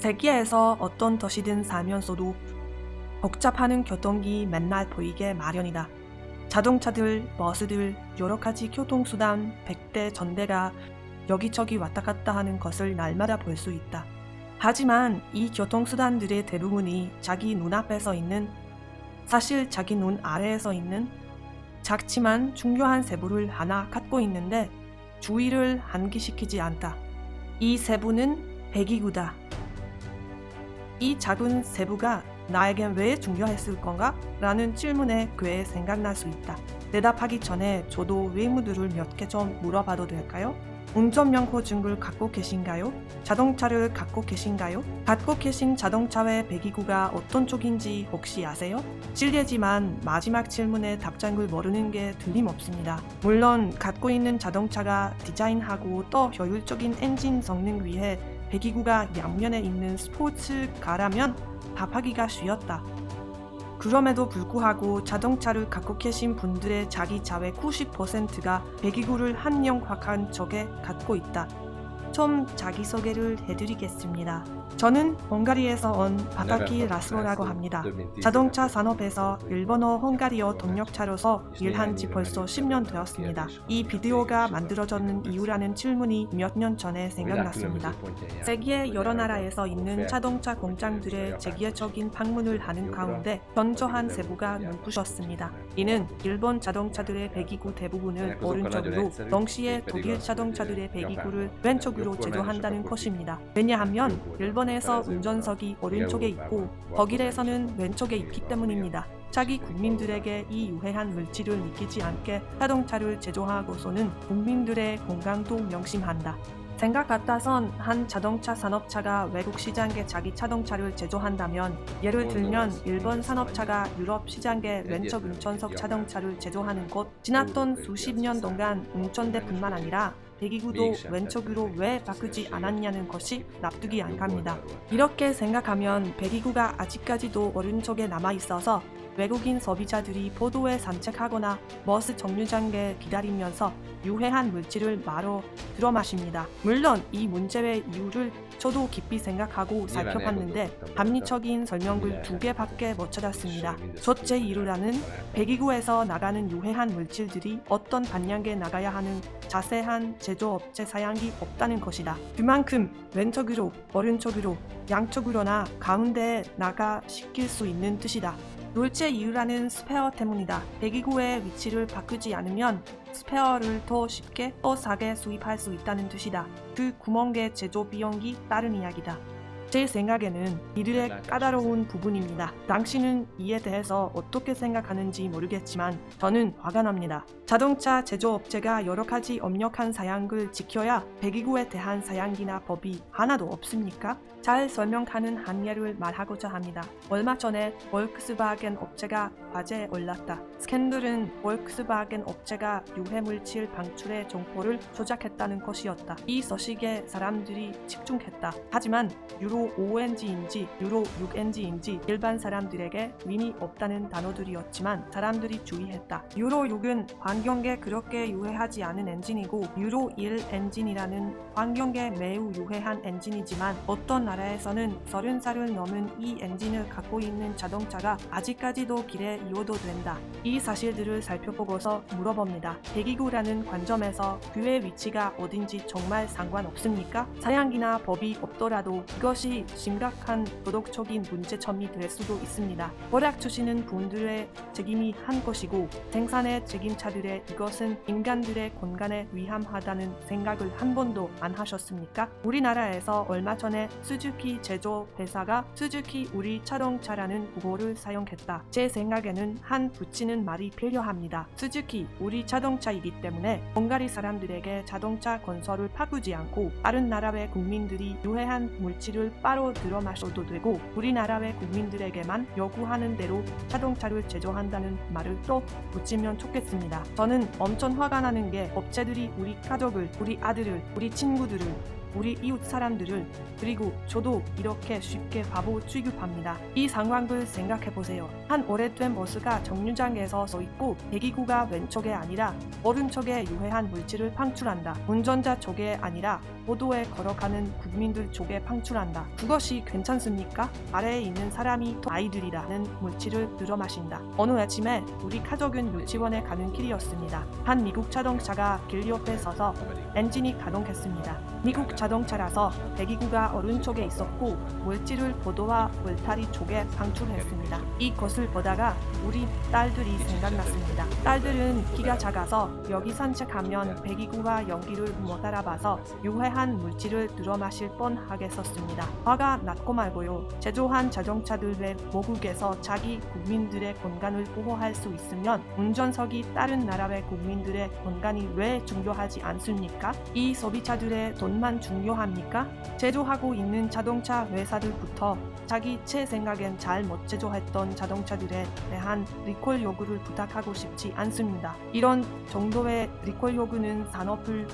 세계에서 어떤 도시든 살면서도 복잡하는 교통이 맨날 보이게 마련이다. 자동차들, 버스들, 여러 가지 교통수단 100대 전대가 여기저기 왔다 갔다 하는 것을 날마다 볼 수 있다. 하지만 이 교통수단들의 대부분이 자기 눈앞에서 있는, 사실 자기 눈 아래에서 있는 작지만 중요한 세부를 하나 갖고 있는데 주의를 환기시키지 않다. 이 세부는 배기구다. 이 작은 세부가 나에겐 왜 중요했을 건가? 라는 질문에 꽤 생각날 수 있다. 대답하기 전에 저도 의무들을 몇 개 좀 물어봐도 될까요? 운전면허증을 갖고 계신가요? 자동차를 갖고 계신가요? 갖고 계신 자동차의 배기구가 어떤 쪽인지 혹시 아세요? 실례지만 마지막 질문에 답장을 모르는 게 틀림없습니다. 물론 갖고 있는 자동차가 디자인하고 또 효율적인 엔진 성능 위해 배기구가 양면에 있는 스포츠카라면 답하기가 쉬웠다. 그럼에도 불구하고 자동차를 갖고 계신 분들의 자기 자회 90%가 배기구를 한정확한 쪽에 갖고 있다. 좀 자기소개를 해드리겠습니다. 저는 헝가리에서 온 바타키 라스로라고 합니다. 자동차 산업에서 일본어 헝가리어 동력자로서 일한 지 벌써 10년 되었습니다. 이 비디오가 만들어졌는 이유라는 질문이 몇 년 전에 생각났습니다. 세계 여러 나라에서 있는 자동차 공장들의 세계적인 방문을 하는 가운데 현저한 세부가 눈부셨습니다. 이는 일본 자동차들의 배기구 대부분을 오른쪽으로, 동시에 독일 자동차들의 배기구를 왼쪽으로 제조한다는 것입니다. 왜냐하면 일본에서 운전석이 오른쪽에 있고 독일에서는 왼쪽에 있기 때문입니다. 자기 국민들에게 이 유해한 물질을 느끼지 않게 자동차를 제조하고서는 국민들의 건강도 명심한다. 생각 같아선 한 자동차 산업차가 외국 시장에 자기 자동차를 제조한다면, 예를 들면 일본 산업차가 유럽 시장에 왼쪽 운전석 자동차를 제조하는 것, 지났던 수십 년 동안 운전대뿐만 아니라 배기구도 왼쪽으로 왜 바꾸지 않았냐는 것이 납득이 안 갑니다. 이렇게 생각하면 배기구가 아직까지도 오른쪽에 남아있어서 외국인 소비자들이 보도에 산책하거나 버스 정류장에 기다리면서 유해한 물질을 마로 들어 마십니다. 물론 이 문제의 이유를 저도 깊이 생각하고 살펴봤는데 합리적인 설명을 2개밖에 못 찾았습니다. 첫째 이유라는 배기구에서 나가는 유해한 물질들이 어떤 방향에 나가야 하는 자세한 제조업체 사양이 없다는 것이다. 그만큼 왼쪽으로, 오른쪽으로, 양쪽으로나 가운데에 나가 시킬 수 있는 뜻이다. 둘째 이유라는 스페어 때문이다. 배기구의 위치를 바꾸지 않으면 스페어를 더 쉽게 더 싸게 수입할 수 있다는 뜻이다. 그 구멍의 제조 비용이 다른 이야기다. 제 생각에는 이들의 까다로운 부분입니다. 당신은 이에 대해서 어떻게 생각하는지 모르겠지만 저는 화가 납니다. 자동차 제조업체가 여러 가지 엄격한 사양을 지켜야 배기구에 대한 사양이나 법이 하나도 없습니까? 잘 설명하는 한 예를 말하고자 합니다. 얼마 전에 볼크스바겐 업체가 화제에 올랐다. 스캔들은 볼크스바겐 업체가 유해물질 방출의 정보를 조작했다는 것이었다. 이 소식에 사람들이 집중했다. 하지만 유로 5엔진인지 유로 6엔진인지 일반 사람들에게 의미 없다는 단어들이었지만 사람들이 주의했다. 유로 6은 환경에 그렇게 유해하지 않은 엔진이고 유로 1 엔진이라는 환경에 매우 유해한 엔진이지만 어떤 나라에서는 30살을 넘은 이 엔진을 갖고 있는 자동차가 아직까지도 길에 이어도 된다. 이 사실들을 살펴보고서 물어봅니다. 배기구라는 관점에서 그의 위치가 어딘지 정말 상관없습니까? 사양이나 법이 없더라도 이것이 심각한 도덕적인 문제점이 될 수도 있습니다. 월약 주시는 분들의 책임이 한 것이고 생산의 책임자들의 이것은 인간들의 건강에 위험하다는 생각을 한 번도 안 하셨습니까? 우리나라에서 얼마 전에 스즈키 제조 회사가 스즈키 우리 자동차라는 구호를 사용했다. 제 생각에는 한 붙이는 말이 필요합니다. 스즈키 우리 자동차이기 때문에 헝가리 사람들에게 자동차 건설을 바꾸지 않고 다른 나라의 국민들이 유해한 물질을 바로 들어 마셔도 되고 우리나라의 국민들에게만 요구하는 대로 자동차를 제조한다는 말을 또 붙이면 좋겠습니다. 저는 엄청 화가 나는 게 업체들이 우리 가족을, 우리 아들을, 우리 친구들을 우리 이웃 사람들을, 그리고 저도 이렇게 쉽게 바보 취급합니다. 이 상황을 생각해보세요. 한 오래된 버스가 정류장에서 서 있고 대기구가 왼쪽에 아니라 오른쪽에 유해한 물질을 방출한다. 운전자 쪽에 아니라 보도에 걸어가는 국민들 쪽에 방출한다. 그것이 괜찮습니까? 아래에 있는 사람이 아이들이라는 물질을 들어 마신다. 어느 아침에 우리 가족은 유치원에 가는 길이었습니다. 한 미국 자동차가 길 옆에 서서 엔진이 가동했습니다. 미국 자동차라서 배기구가 오른쪽에 있었고 물질을 보도와 울타리 쪽에 방출했습니다. 이것을 보다가 우리 딸들이 생각났습니다. 딸들은 키가 작아서 여기 산책하면 배기구와 연기를 못 알아봐서 유해한 물질을 들어 마실 뻔하겠었습니다. 화가 났고 말고요. 제조한 자동차들의 모국에서 자기 국민들의 건강을 보호할 수 있으면 운전석이 다른 나라의 국민들의 건강이 왜 중요하지 않습니까? 이 소비자들의 돈만 중요합니까? 제조하고 있는 자동차 회사들부터 자기 제 생각엔 잘 못 제조했던 자동차들에 대한 리콜 요구를 부탁하고 싶지 않습니다. 이런 정도의 리콜 요구는 산업을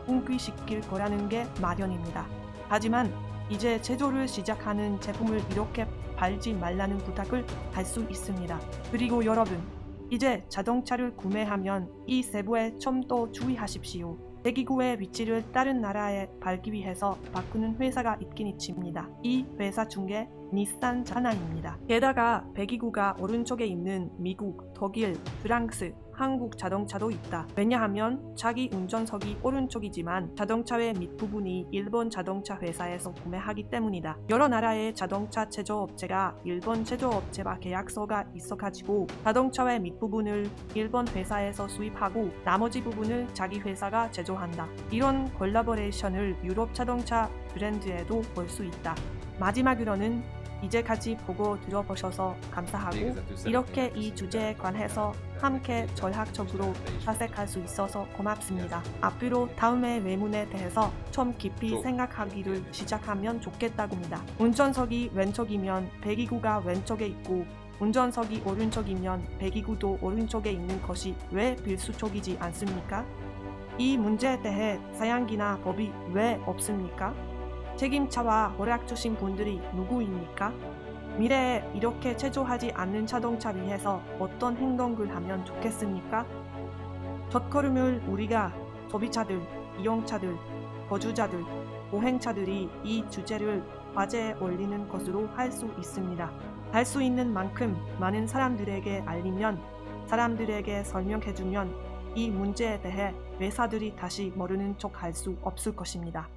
붕괴시킬 거라는 게 마련입니다. 하지만 이제 제조를 시작하는 제품을 이렇게 팔지 말라는 부탁을 할 수 있습니다. 그리고 여러분, 이제 자동차를 구매하면 이 세부에 좀 더 주의하십시오. 배기구의 위치를 다른 나라에 팔기 위해서 바꾸는 회사가 있긴 있습니다. 이 회사 중에 닛산 하나입니다. 게다가 배기구가 오른쪽에 있는 미국, 독일, 프랑스, 한국 자동차도 있다. 왜냐하면 자기 운전석이 오른쪽이지만 자동차의 밑부분이 일본 자동차 회사에서 구매하기 때문이다. 여러 나라의 자동차 제조업체가 일본 제조업체와 계약서가 있어가지고 자동차의 밑부분을 일본 회사에서 수입하고 나머지 부분을 자기 회사가 제조한다. 이런 콜라보레이션을 유럽 자동차 브랜드에도 볼 수 있다. 마지막으로는 이제까지 보고 들어보셔서 감사하고 이렇게 이 주제에 관해서 함께 전략적으로 사색할 수 있어서 고맙습니다. 앞으로 다음의 외문에 대해서 좀 깊이 생각하기를 시작하면 좋겠다고입니다. 운전석이 왼쪽이면 배기구가 왼쪽에 있고 운전석이 오른쪽이면 배기구도 오른쪽에 있는 것이 왜 필수적이지 않습니까? 이 문제에 대해 사양기나 법이 왜 없습니까? 책임자와 허락 주신 분들이 누구입니까? 미래에 이렇게 제조하지 않는 자동차 위해서 어떤 행동을 하면 좋겠습니까? 첫걸음을 우리가 소비자들, 이용자들, 거주자들, 보행자들이 이 주제를 화제에 올리는 것으로 할 수 있습니다. 할 수 있는 만큼 많은 사람들에게 알리면, 사람들에게 설명해주면 이 문제에 대해 회사들이 다시 모르는 척 할 수 없을 것입니다.